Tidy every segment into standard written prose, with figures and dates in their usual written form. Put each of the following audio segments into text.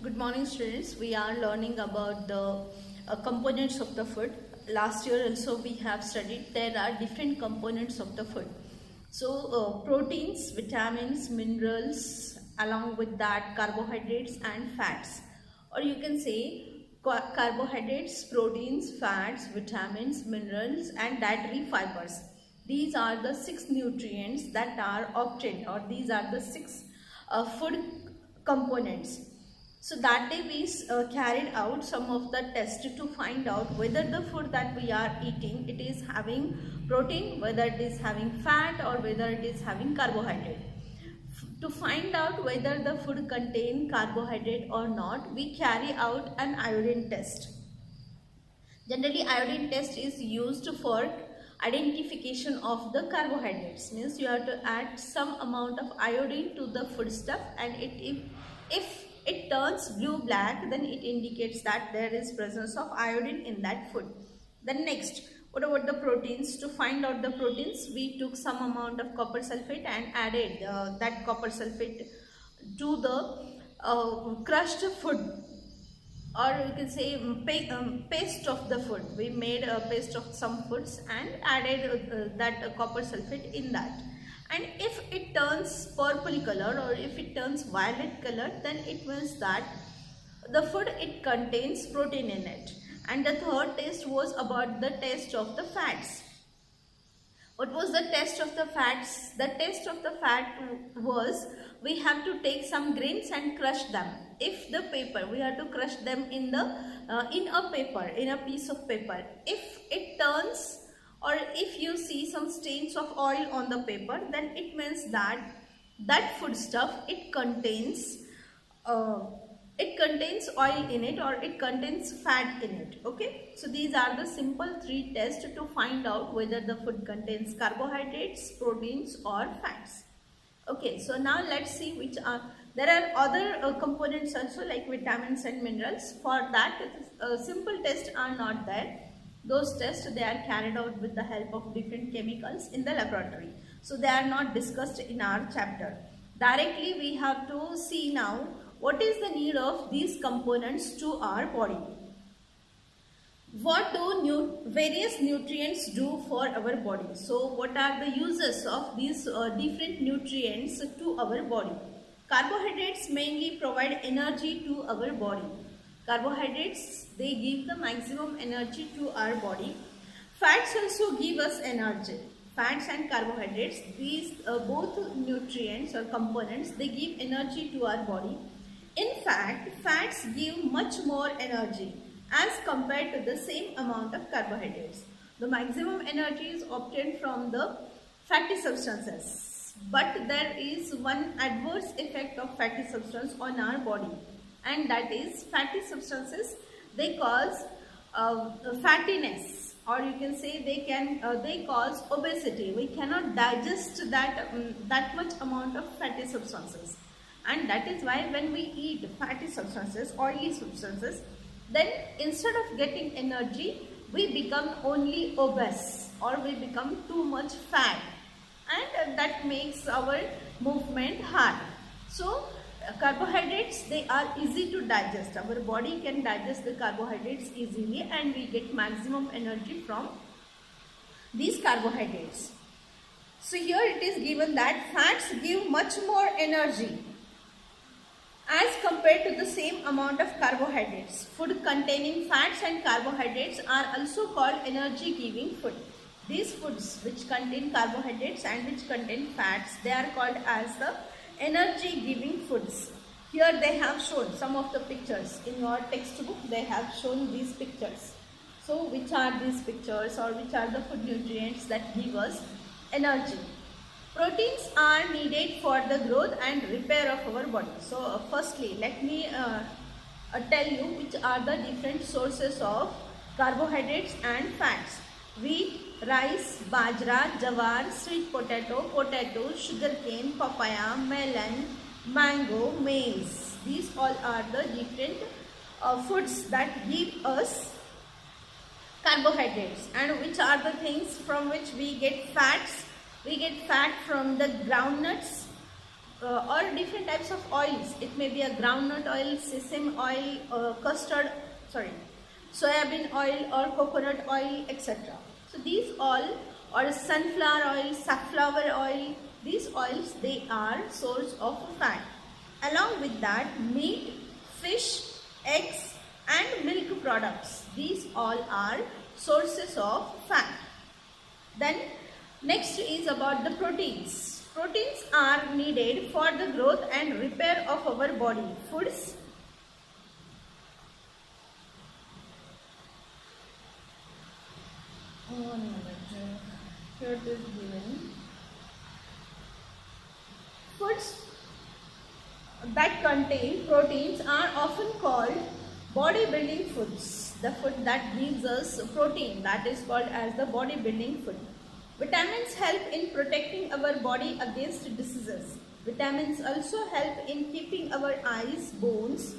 Good morning, students. We are learning about the components of the food. Last year also we have studied there are different components of the food. So proteins, vitamins, minerals, along with that carbohydrates and fats. Or you can say carbohydrates, proteins, fats, vitamins, minerals and dietary fibers. These are the 6 nutrients that are obtained, or these are the 6 food components. So that day we carried out some of the tests to find out whether the food that we are eating, it is having protein, whether it is having fat, or whether it is having carbohydrate. To find out whether the food contain carbohydrate or not, we carry out an iodine test. Generally, iodine test is used for identification of the carbohydrates. Means you have to add some amount of iodine to the food stuff, and if it turns blue black, then it indicates that there is presence of iodine in that food. Then next, what about the proteins? To find out the proteins, we took some amount of copper sulfate and added that copper sulfate to the crushed food, or you can say paste of the food. We made a paste of some foods and added that copper sulfate in that. And if it turns purple color or if it turns violet color, then it means that the food, it contains protein in it. And the third test was about the test of the fats. What was the test of the fats? The test of the fat was, we have to take some grains and crush them. If the paper, we have to crush them in a piece of paper. If it turns, or if you see some stains of oil on the paper, then it means that that food stuff, it contains oil in it, or it contains fat in it. Okay, so these are the simple 3 tests to find out whether the food contains carbohydrates, proteins or fats. Okay, so now let's see which are, there are other components also like vitamins and minerals. For that, simple tests are not there. Those tests, they are carried out with the help of different chemicals in the laboratory. So they are not discussed in our chapter. Directly we have to see now what is the need of these components to our body. What do various nutrients do for our body? So what are the uses of these different nutrients to our body? Carbohydrates mainly provide energy to our body. Carbohydrates, they give the maximum energy to our body. Fats also give us energy. Fats and carbohydrates, these both nutrients or components, they give energy to our body. In fact, fats give much more energy as compared to the same amount of carbohydrates. The maximum energy is obtained from the fatty substances. But there is one adverse effect of fatty substance on our body, and that is fatty substances, they cause fattiness, or you can say they cause obesity. We cannot digest that much amount of fatty substances, and that is why when we eat fatty substances, oily substances, then instead of getting energy, we become only obese, or we become too much fat, and that makes our movement hard. So carbohydrates, they are easy to digest. Our body can digest the carbohydrates easily, and we get maximum energy from these carbohydrates. So here it is given that fats give much more energy as compared to the same amount of carbohydrates. Food containing fats and carbohydrates are also called energy giving food. These foods which contain carbohydrates and which contain fats, they are called as the energy giving foods. Here they have shown some of the pictures. In your textbook they have shown these pictures. So which are these pictures, or which are the food nutrients that give us energy? Proteins are needed for the growth and repair of our body. So firstly, let me tell you which are the different sources of carbohydrates and fats. Wheat, rice, bajra, jawar, sweet potato, sugarcane, papaya, melon, mango, maize. These all are the different foods that give us carbohydrates. And which are the things from which we get fats? We get fat from the groundnuts, or different types of oils. It may be a groundnut oil, sesame oil, soybean oil or coconut oil, etc. So these all, or sunflower oil, safflower oil, these oils, they are source of fat. Along with that, meat, fish, eggs and milk products, these all are sources of fat. Then next is about the proteins. Proteins are needed for the growth and repair of our body. Foods here it is given. Foods that contain proteins are often called bodybuilding foods. The food that gives us protein, that is called as the bodybuilding food. Vitamins help in protecting our body against diseases. Vitamins also help in keeping our eyes, bones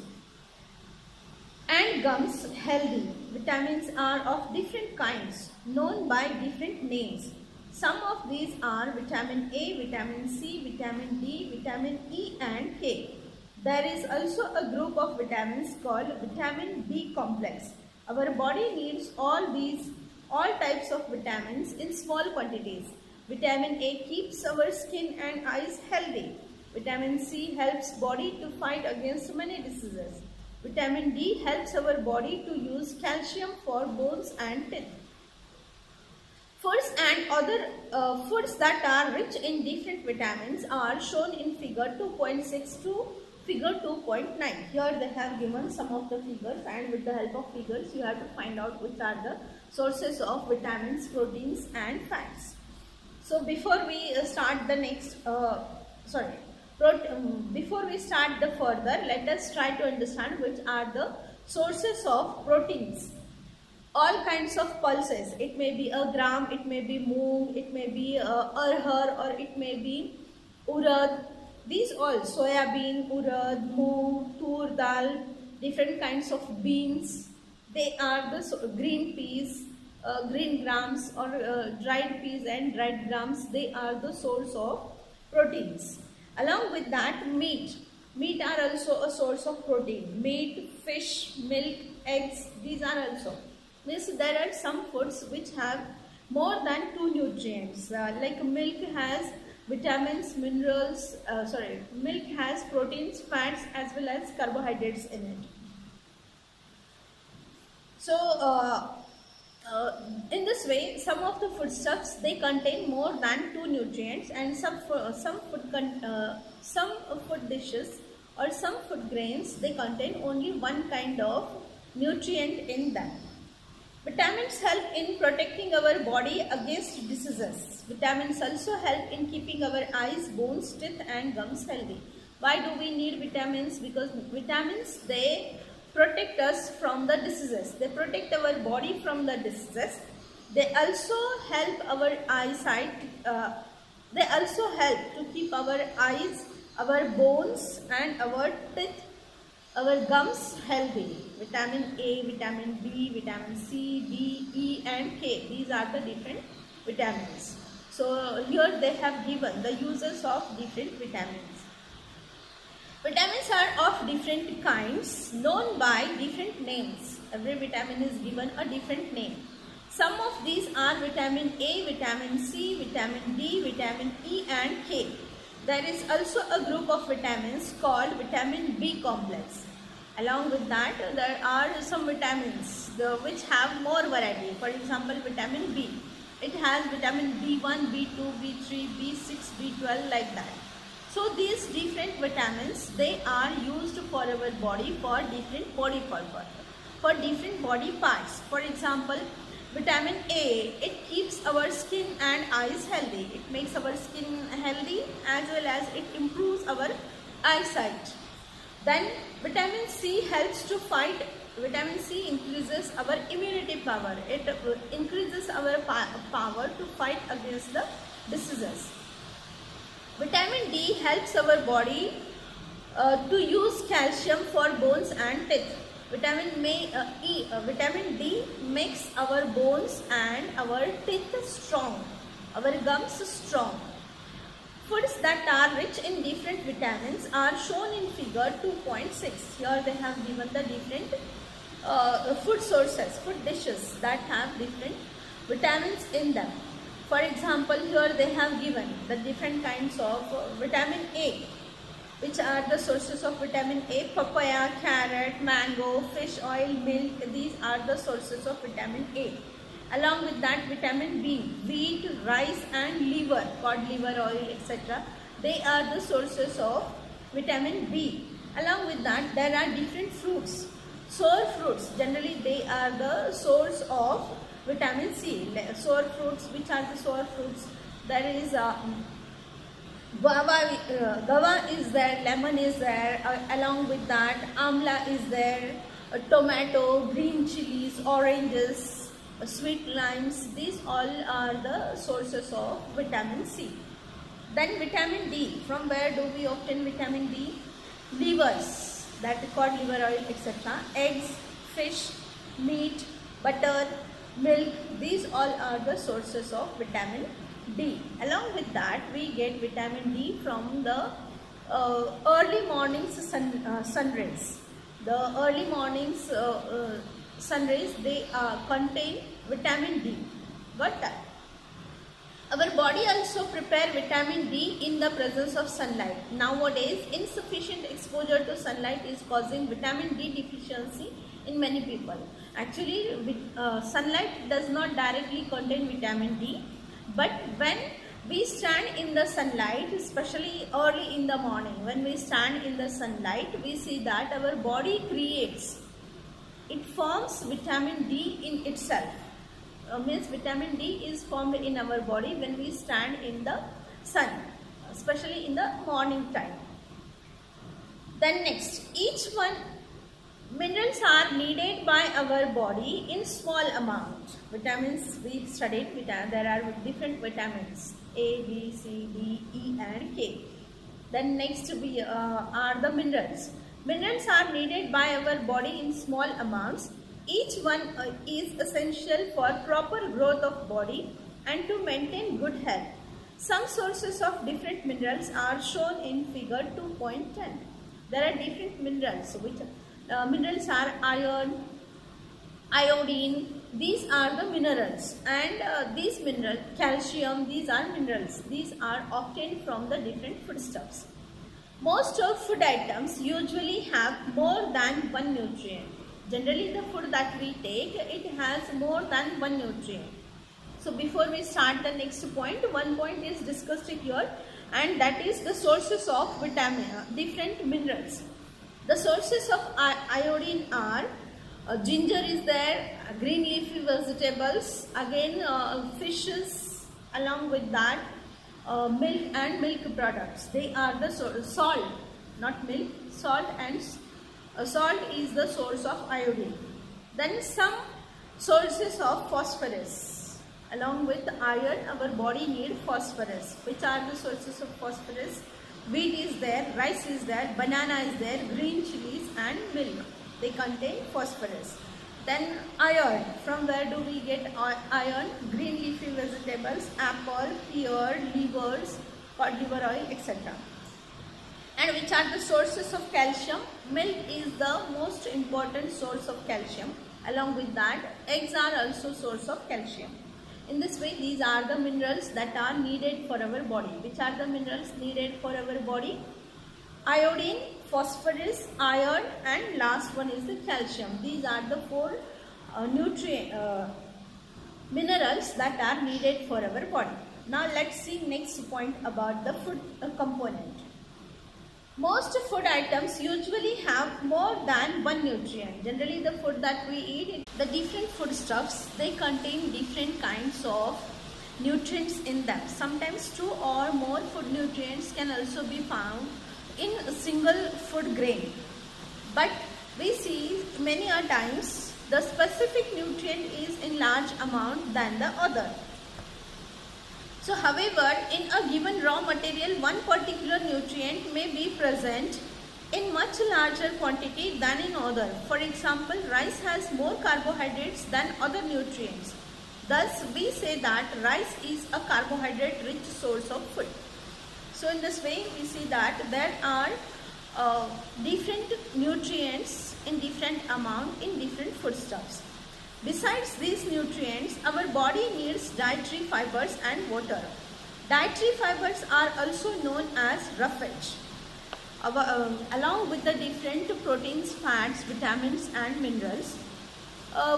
and gums healthy. Vitamins are of different kinds, known by different names. Some of these are vitamin A, vitamin C, vitamin D, vitamin E and K. There is also a group of vitamins called vitamin B complex. Our body needs all types of vitamins in small quantities. Vitamin A keeps our skin and eyes healthy. Vitamin C helps body to fight against many diseases. Vitamin D helps our body to use calcium for bones and teeth. Foods and other foods that are rich in different vitamins are shown in figure 2.6 to figure 2.9. Here they have given some of the figures, and with the help of figures you have to find out which are the sources of vitamins, proteins and fats. So before we start the next, before we start the further, let us try to understand which are the sources of proteins. All kinds of pulses, it may be a gram, it may be moong, it may be arhar, or it may be urad. These all, soya bean, urad, moong, tur dal, different kinds of beans, they are the green peas, green grams, or dried peas and dried grams, they are the source of proteins. Along with that, meat are also a source of protein. Meat, fish, milk, eggs, these are also. Means there are some foods which have more than 2 nutrients. Like milk has vitamins, minerals, milk has proteins, fats as well as carbohydrates in it. So in this way, some of the foodstuffs, they contain more than 2 nutrients, and some food dishes or some food grains, they contain only one kind of nutrient in them. Vitamins help in protecting our body against diseases. Vitamins also help in keeping our eyes, bones, teeth and gums healthy. Why do we need vitamins? Because vitamins, they protect us from the diseases. They protect our body from the diseases. They also help our eyesight. They also help to keep our eyes, our bones and our teeth, our gums healthy. Vitamin A, vitamin B, vitamin C, D, E and K. These are the different vitamins. So here they have given the uses of different vitamins. Vitamins are of different kinds, known by different names. Every vitamin is given a different name. Some of these are vitamin A, vitamin C, vitamin D, vitamin E and K. There is also a group of vitamins called vitamin B complex. Along with that, there are some vitamins which have more variety. For example, vitamin B. It has vitamin B1, B2, B3, B6, B12 like that. So these different vitamins, they are used for our body for different body purpose, for different body parts. For example, vitamin A, it keeps our skin and eyes healthy. It makes our skin healthy as well as it improves our eyesight. Then vitamin C helps to fight. Vitamin C increases our immunity power. It increases our power to fight against the diseases. Vitamin D helps our body to use calcium for bones and teeth. Vitamin D makes our bones and our teeth strong, our gums strong. Foods that are rich in different vitamins are shown in figure 2.6. Here they have given the different food sources, food dishes that have different vitamins in them. For example, here they have given the different kinds of vitamin A, which are the sources of vitamin A: papaya, carrot, mango, fish oil, milk. These are the sources of vitamin A. Along with that, vitamin B, wheat, rice and liver, cod liver oil, etc. They are the sources of vitamin B. Along with that, there are different fruits. Sour fruits, generally they are the source of vitamin C. Sour fruits, which are the sour fruits? There is guava is there, lemon is there, along with that amla is there, tomato, green chilies, oranges, sweet limes. These all are the sources of vitamin C. Then vitamin D. From where do we obtain vitamin D? Livers, that cod liver oil, etc. Eggs, fish, meat, butter, milk. These all are the sources of vitamin D. Along with that, we get vitamin D from the early morning's sun rays. The early morning's sun rays, they contain vitamin D. Got that? Our body also prepare vitamin D in the presence of sunlight. Nowadays, insufficient exposure to sunlight is causing vitamin D deficiency in many people. Actually, sunlight does not directly contain vitamin D, but when we stand in the sunlight, especially early in the morning, when we stand in the sunlight, we see that our body creates, it forms vitamin D in itself. Means vitamin D is formed in our body when we stand in the sun, especially in the morning time. Then next, each one, minerals are needed by our body in small amount. Vitamins, we studied, there are different vitamins A, B, C, D, E and K. Then next we are the minerals. Minerals are needed by our body in small amounts. Each one is essential for proper growth of body and to maintain good health. Some sources of different minerals are shown in figure 2.10. There are different minerals, which minerals are iron, iodine. These are the minerals, and these minerals, calcium, these are minerals. These are obtained from the different foodstuffs. Most of food items usually have more than one nutrient. Generally, the food that we take, it has more than one nutrient. So before we start the next point, one point is discussed here, and that is the sources of different minerals. The sources of iodine are ginger is there, green leafy vegetables, again fishes, along with that milk and milk products. They are the salt, not milk, salt, and salt is the source of iodine. Then some sources of phosphorus. Along with iron, our body needs phosphorus. Which are the sources of phosphorus? Wheat is there, rice is there, banana is there, green chilies and milk. They contain phosphorus. Then iron. From where do we get iron? Green leafy vegetables, apple, pear, livers, cod liver oil, etc. And which are the sources of calcium? Milk is the most important source of calcium. Along with that, eggs are also source of calcium. In this way, these are the minerals that are needed for our body. Which are the minerals needed for our body? Iodine, phosphorus, iron, and last one is the calcium. These are the four minerals that are needed for our body. Now let's see next point about the food component. Most food items usually have more than one nutrient. Generally, the food that we eat, the different foodstuffs, they contain different kinds of nutrients in them. Sometimes two or more food nutrients can also be found in a single food grain. But we see many a times the specific nutrient is in large amount than the other. So, however, in a given raw material, one particular nutrient may be present in much larger quantity than in other. For example, rice has more carbohydrates than other nutrients. Thus, we say that rice is a carbohydrate-rich source of food. So in this way we see that there are different nutrients in different amount in different foodstuffs. Besides these nutrients, our body needs dietary fibers and water. Dietary fibers are also known as roughage. Along with the different proteins, fats, vitamins and minerals,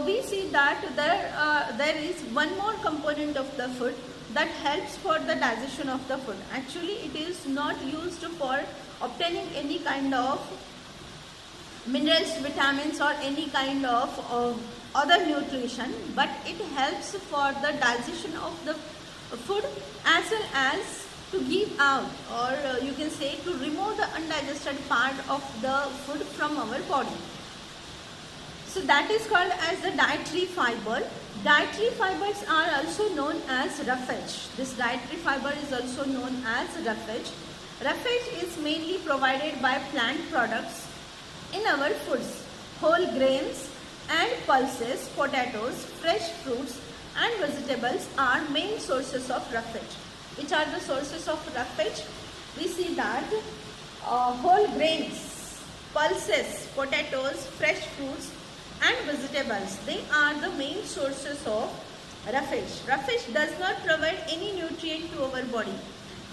we see that there is one more component of the food that helps for the digestion of the food. Actually, it is not used for obtaining any kind of minerals, vitamins or any kind of other nutrition, but it helps for the digestion of the food as well as to give out, or you can say to remove the undigested part of the food from our body. So that is called as the dietary fiber. Dietary fibers are also known as roughage. This dietary fiber is also known as roughage. Roughage is mainly provided by plant products in our foods. Whole grains and pulses, potatoes, fresh fruits and vegetables are main sources of roughage. Which are the sources of roughage? We see that whole grains, pulses, potatoes, fresh fruits and vegetables, they are the main sources of roughage. Roughage does not provide any nutrient to our body.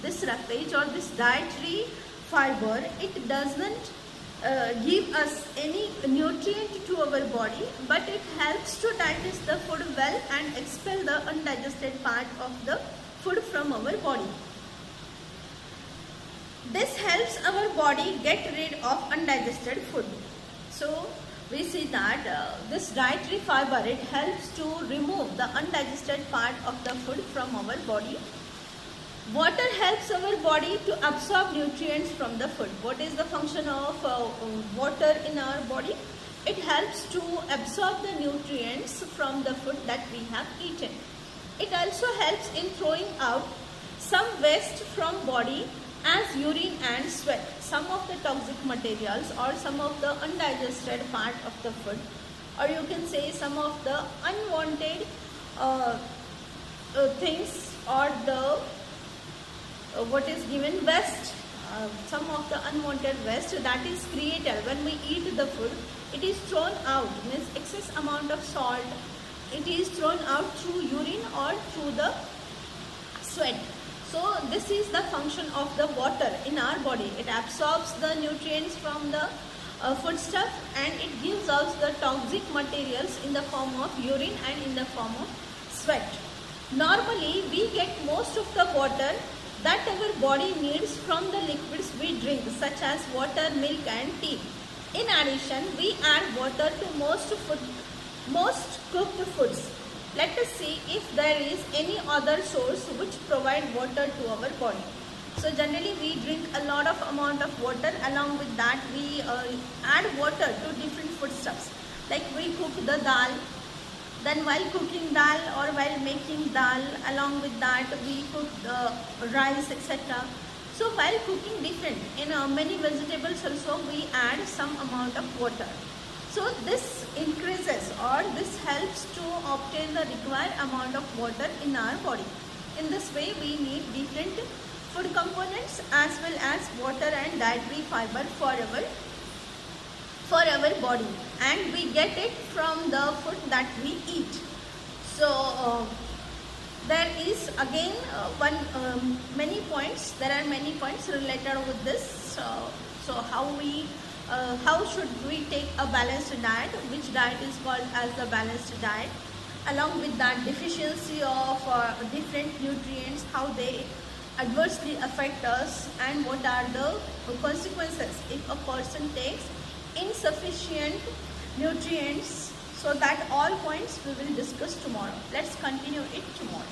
This roughage or this dietary fiber, it does not give us any nutrient to our body, but it helps to digest the food well and expel the undigested part of the food from our body. This helps our body get rid of undigested food. So we see that this dietary fiber, it helps to remove the undigested part of the food from our body. Water helps our body to absorb nutrients from the food. What is the function of water in our body? It helps to absorb the nutrients from the food that we have eaten. It also helps in throwing out some waste from body as urine and sweat. Some of the toxic materials or some of the undigested part of the food, or you can say some of the unwanted things, or the what is given waste, some of the unwanted waste that is created when we eat the food, it is thrown out, means excess amount of salt, it is thrown out through urine or through the sweat. So this is the function of the water in our body. It absorbs the nutrients from the food stuff and it gives us the toxic materials in the form of urine and in the form of sweat. Normally we get most of the water that our body needs from the liquids we drink, such as water, milk and tea. In addition, we add water to most cooked foods. Let us see if there is any other source which provide water to our body. So generally we drink a lot of amount of water. Along with that we add water to different foodstuffs. Like we cook the dal. Then while cooking dal or while making dal, along with that we cook rice, etc. So while cooking different, in many vegetables also we add some amount of water. So this increases or this helps to obtain the required amount of water in our body. In this way we need different food components as well as water and dietary fiber for our body, and we get it from the food that we eat. So there is again many points. There are many points related with this. So how should we take a balanced diet? Which diet is called as the balanced diet? Along with that, deficiency of different nutrients, how they adversely affect us, and what are the consequences if a person takes insufficient nutrients. So that all points we will discuss tomorrow. Let's continue it tomorrow.